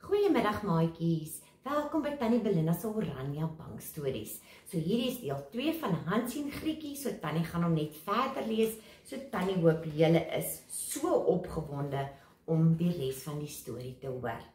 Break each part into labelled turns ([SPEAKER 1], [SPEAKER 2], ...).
[SPEAKER 1] Goeiemiddag maatjies, welkom by Tannie Belinda se Oranje Bankstories. So hierdie is deel 2 van Hansie en Grietjie, so Tannie gaan hom net verder lees, so Tannie hoop julle is so opgewonde om die res van die storie te hoor.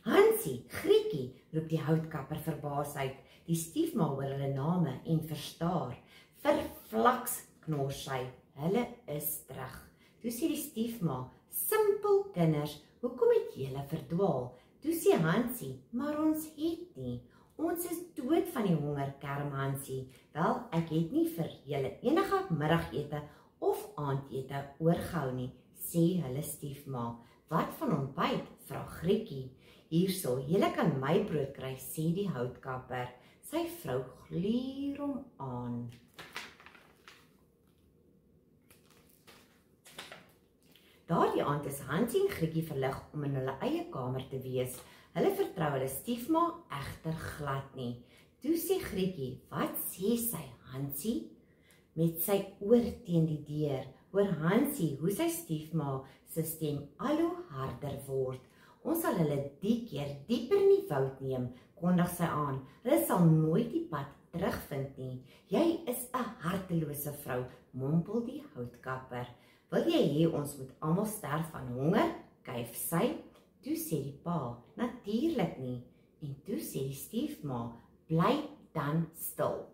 [SPEAKER 1] Hansie, Grietjie, roep die houtkapper verbaas uit, die stiefma oor hulle name en verstaar. Verflaks knors sy, hulle is terug. Toe sê die stiefma, simpel kinders, hoekom het julle verdwaal? Toe sê Hansie, maar ons het nie. Ons is dood van die honger, kerm Hansie. Wel, ek het nie vir julle enige middagete of aandete oorgehou nie, sê hulle stiefma. Wat van ontbyt, vra Grietjie. Hierso, julle kan my brood kry, sê die houtkapper. Sy vrou gluur hom aan. Daardie aand is Hansie en Grietjie verlig om in hulle eie kamer te wees. Hulle vertrou hulle stiefma egter glad nie. Toe sê Grietjie, wat sê sy, Hansie? Met sy oor teen die deur, hoor Hansie hoe sy stiefma se stem al hoe harder word. Ons sal hulle die keer dieper in die woud neem, kondig sy aan. Hulle sal nooit die pad terugvind nie. Jy is 'n hartelose vrou, mompel die houtkapper. Wil jy hê ons moet almal sterf van honger? Kuif sy. Toe sê die pa, natuurlik nie. En toe sê die stiefma, bly dan stil.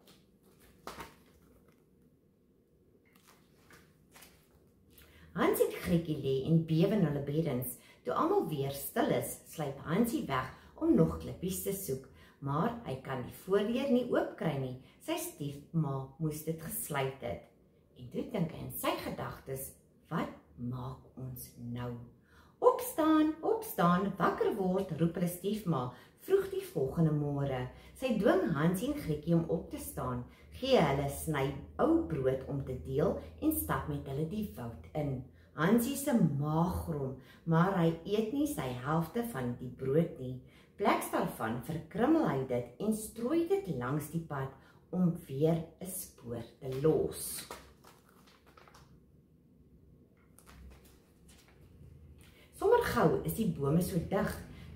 [SPEAKER 1] Hansie en Grietjie lê en bewe in hulle beddens. Toe almal weer stil is, sluip Hansie weg om nog klippies te soek. Maar hy kan die voordeur nie oopkry nie. Sy stiefma moes dit gesluit het. En toe dink hy in sy gedagtes, wat maak ons nou? Opstaan, opstaan, wakker word, roep hulle stiefma, vroeg die volgende môre. Sy dwing Hansie en Grietjie om op te staan, gee hulle sny ou brood om te deel en stap met hulle die woud in. Hansie se maag grom, maar hy eet nie sy helfte van die brood nie. Pleks daarvan verkrummel hy dit en strooi dit langs die pad om weer 'n spoor te los. Sommer gou is die bome so dig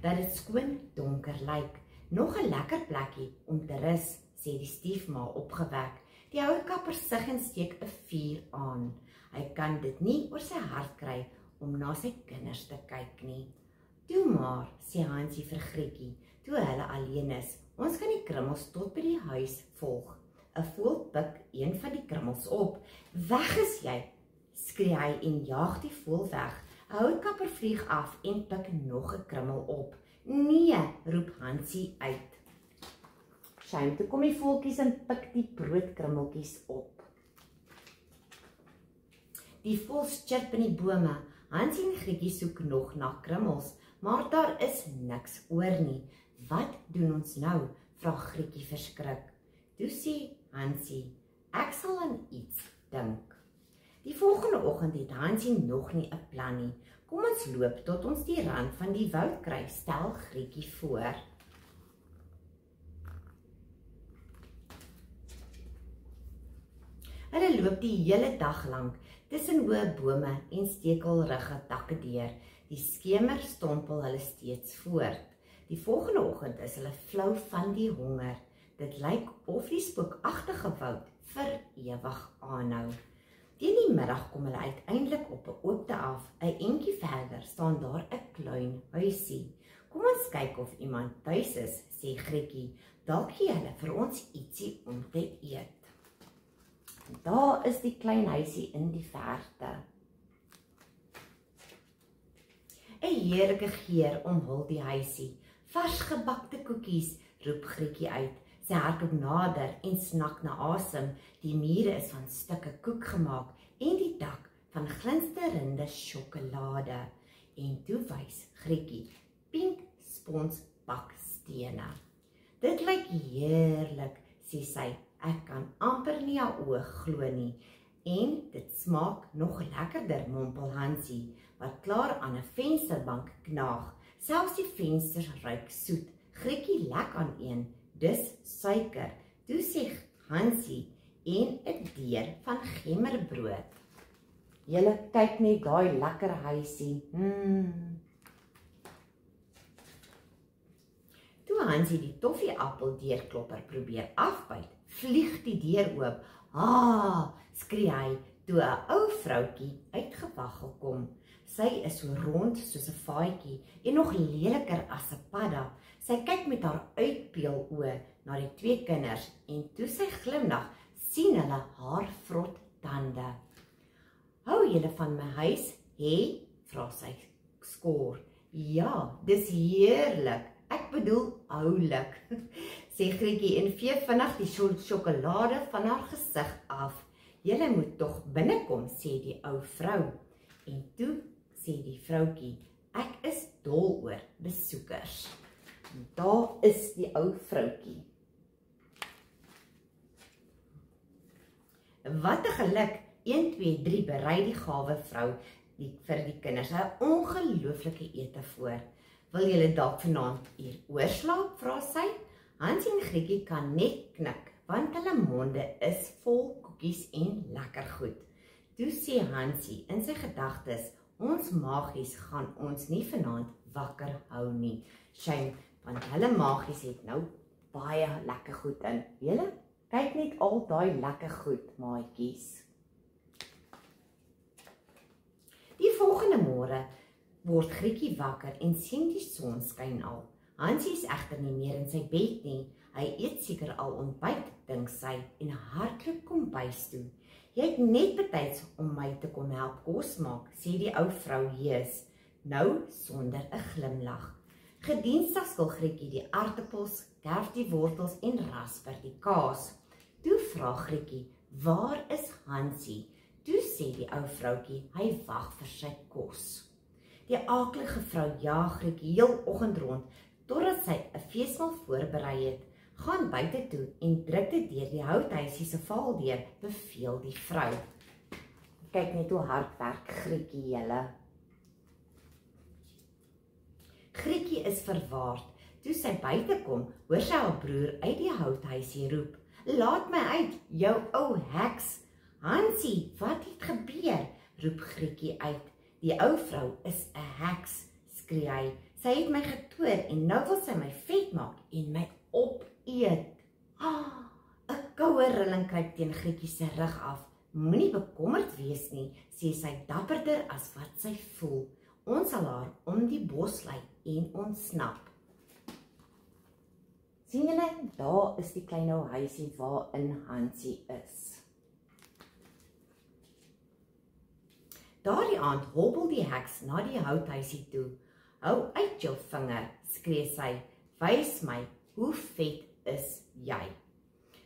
[SPEAKER 1] dat dit skoon donker lyk. Nog 'n lekker plekkie om te rus, sê die stiefma opgewek. Die houtkapper sug en steek 'n vuur aan. Hy kan dit nie oor sy hart kry om na sy kinders te kyk nie. Toe maar, sê Hansie vir Grietjie, toe hulle alleen is, ons kan die krummels tot by die huis volg. 'n Voël pik een van die krummels op. Weg is jy, skree hy en jaag die voël weg. 'n Houtkapper vlieg af en pik nog 'n krummel op. Nee, roep Hansie uit. Shame, toe kom die voeltjies en pik die broodkrummeltjies op. Die voëls chirp in die bome. Hansie en Grietjie soek nog na krummels, maar daar is niks oor nie. Wat doen ons nou? Vra Grietjie verskrik. Toe sê Hansie, ek sal aan iets dink. Die volgende oggend het Hansie nog nie 'n plan nie. Kom ons loop tot ons die rand van die woud kry, stel Grietjie voor. Hulle loop die hele dag lank tussen hoë bome en stekelrige takke deur. Die skemer stompel hulle steeds voort. Die volgende oggend is hulle flou van die honger. Dit lyk of die spookagtige woud vir ewig aanhou. Teen die middag kom hulle uiteindelik op 'n oopte af. 'n Entjie verder staan daar 'n klein huisie. Kom ons kyk of iemand tuis is, sê Grietjie. Dalk gee hulle vir ons ietsie om te eet. En daar is die klein huisie in die verte. 'n Heerlike geur omhul die huisie. Vars gebakte koekies, roep Grietjie uit. Sy hardloop nader en snak na asem. Die mure is van stukke koek gemaak en die dak van glinsterende sjokolade. En toe wys Grietjie pink spons bakstene. Dit lyk heerlik, sê sy. Ek kan amper nie haar oë glo nie. En dit smaak nog lekkerder, mompel Hansie, wat klaar aan 'n vensterbank knaag. Selfs die vensters ruik soet. Grietjie lek aan een. Dis suiker, toe sê Hansie en 'n deur van gemmerbrood. Julle kyk net daai lekker huisie. Hansie die toffieappel deurklopper probeer afbyt, vlieg die deur oop. "Ah!" skree hy toe 'n ou vroutjie uitgewaggel kom. Sy is so rond soos 'n vaatjie en nog leliker as 'n padda. Sy kyk met haar uitpeel oë na die twee kinders en toe sy glimlag, sien hulle haar vrot tande. "Hou julle van my huis, hè?" vra sy skoor. "Ja, dis heerlik. Ek bedoel oulik," sê Grietjie en vee vinnig die sjokolade van haar gesig af. "Julle moet tog binnekom," sê die ou vrou. En toe sê die vroutjie, "Ek is dol oor besoekers." En daar is die ou vroutjie. Wat 'n geluk, 1, 2, 3 berei die gawe vrou vir die kinders 'n ongelooflike ete voor. "Wil julle dalk vanaand hier oorslaap?" vra sy. Hansie en Grietjie kan net knik, want hulle monde is vol koekies en lekker goed. Toe sê Hansie in sy gedagtes, "Ons magies gaan ons nie vanaand wakker hou nie. Shame, want hulle magies het nou baie lekker goed in. Julle, kyk net al daai lekker goed, maatjies." Die volgende môre word Grietjie wakker en sien die son skyn al. Hansie is egter nie meer in sy bed nie. Hy eet seker al ontbyt, dink sy, en hardloop kombuis toe. "Jy het net betyds om my te kom help kos maak," sê die ou vrou hees, nou sonder 'n glimlag. Gedienstig skil Grietjie die aartappels, kerf die wortels en rasper die kaas. Toe vra Grietjie, "Waar is Hansie?" Toe sê die ou vroutjie, "Hy wag vir sy kos." Die aaklige vrou jaag Grietjie heel oggend rond, totdat sy 'n feesmaal voorberei het. "Gaan buite toe en druk dit deur die houthuisie se vaaldeur," beveel die vrou. Kyk net hoe hard werk Grietjie julle. Grietjie is verwaard. Toe sy buite kom, hoor sy haar broer uit die houthuisie roep, "Laat my uit, jou ou heks." "Hansie, wat het gebeur?" roep Grietjie uit. "Die ou vrou is 'n heks," skree hy. "Sy het my getoer en nou wil sy my vet maak en my opeet." 'n koue rilling kruip teen Grietjie se rug af. "Moenie bekommerd wees nie," sê sy dapperder as wat sy voel. "Ons sal haar om die bos lei en ontsnap." Sien julle, daar is die klein ou huisie waarin Hansie is. Daardie aand hobbel die heks na die houthuisie toe. "Hou uit jou vinger," skree sy. "Wys my, hoe vet is jy?"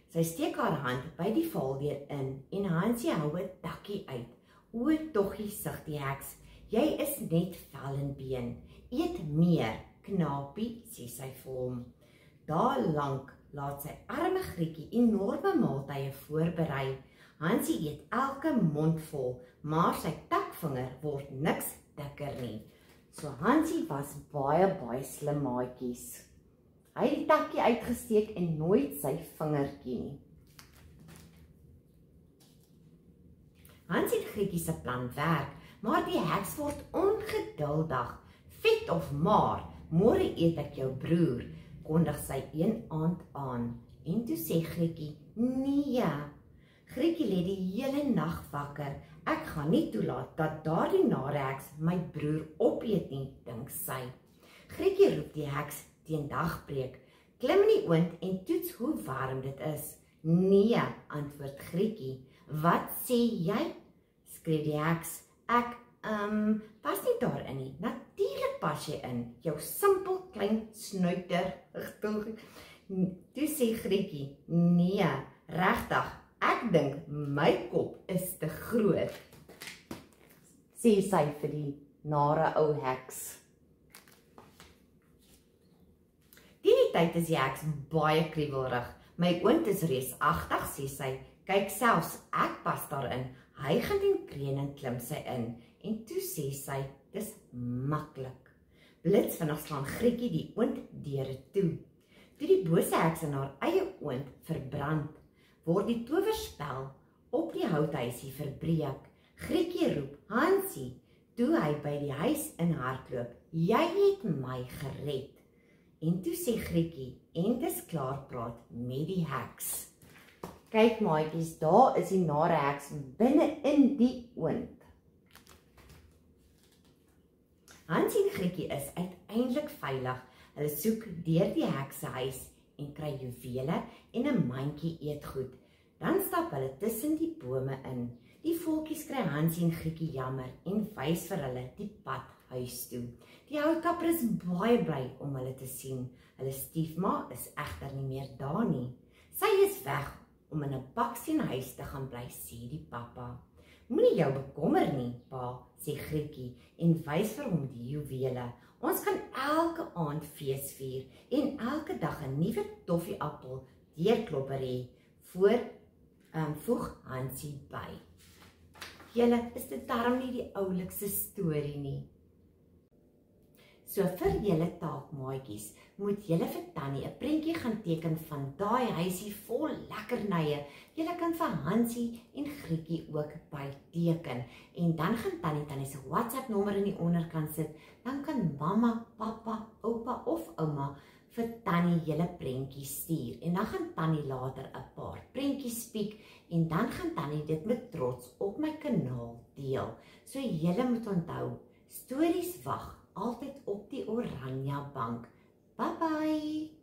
[SPEAKER 1] Sy steek haar hand by die vaaldeur in en Hansie hou 'n takkie uit. "O, toggie," sug die heks, "jy is net vel en been. Eet meer, knapie," sê sy vir hom. Daar lank laat sy arme Grietjie enorme maaltye voorberei. Hansie eet elke mond vol, maar sy takvinger word niks dikker nie. So Hansie was baie slim maatjies. Hy het die takkie uitgesteek en nooit sy vingertjie nie. Hansie het Grietjie se plan werk, maar die heks word ongeduldig. "Vet of maar, môre eet ek jou broer," kondig sy een aand aan. En toe sê Grietjie, "Nee." Grietjie lê die hele nag wakker. "Ek gaan nie toelaat dat daardie nare heks my broer opeet nie," dink sy. Grietjie roep die heks teen dagbreek. "Klim in die oond en toets hoe warm dit is." "Nee," antwoord Grietjie. "Wat sê jy?" skree die heks. "Ek pas nie daarin nie. Natuurlik pas jy in, jou simpel klein snuiter." Toe sê Grietjie, "Nee, regtig, ek dink my kop is te groot," sê sy vir die nare ou heks. Die tyd is die heks baie kriebelrig. "My oond is reusagtig," sê sy. "Kyk, selfs ek pas daarin." Hy gaan teen kreun en klim sy in. En toe sê sy, "Dis maklik." Blitsvinnig slaan Grietjie die oonddeure toe. Toe die bose heks in haar eie oond verbrand, word die towerspel op die houthuisie verbreek. Grietjie roep, "Hansie," toe hy by die huis in hardloop, "Jy het my gered." En toe sê Grietjie, en dis klaar praat met die heks. Kyk maatjies, daar is die nare heks binne in die oond. Hansie en Grietjie is uiteindelik veilig. Hulle soek deur die heksehuis en kry juwele en 'n mandjie eetgoed. Dan stap hulle tussen die bome in. Die voeltjies kry Hansie en Grietjie jammer en wys vir hulle die pad huis toe. Die houtkapper is baie bly om hulle te sien. Hulle stiefma is egter nie meer daar nie. Sy is weg om in 'n baksteenhuis te gaan bly, sê die pappa. Moenie jou bekommer nie, pa, sê Grietjie en wys vir hom die juwele. Ons kan elke aand fees vier en elke dag 'n nuwe toffieappel deurklopper hê, voeg Hansie by. Julle, is dit darm nie die oulikste storie nie? So vir julle taak maatjies, moet julle vir Tannie 'n prentjie gaan teken van daai huisie vol lekkernye. Julle kan vir Hansie en Grietjie ook byteken. En dan gaan Tannie se WhatsApp nommer in die onderkant sit. Dan kan mamma, pappa, oupa of ouma vir Tannie julle prentjies stuur. En dan gaan Tannie later 'n paar prentjies spiek en dan gaan Tannie dit met trots op my kanaal deel. So julle moet onthou, stories wag altyd op die Oranje bank. Bye bye!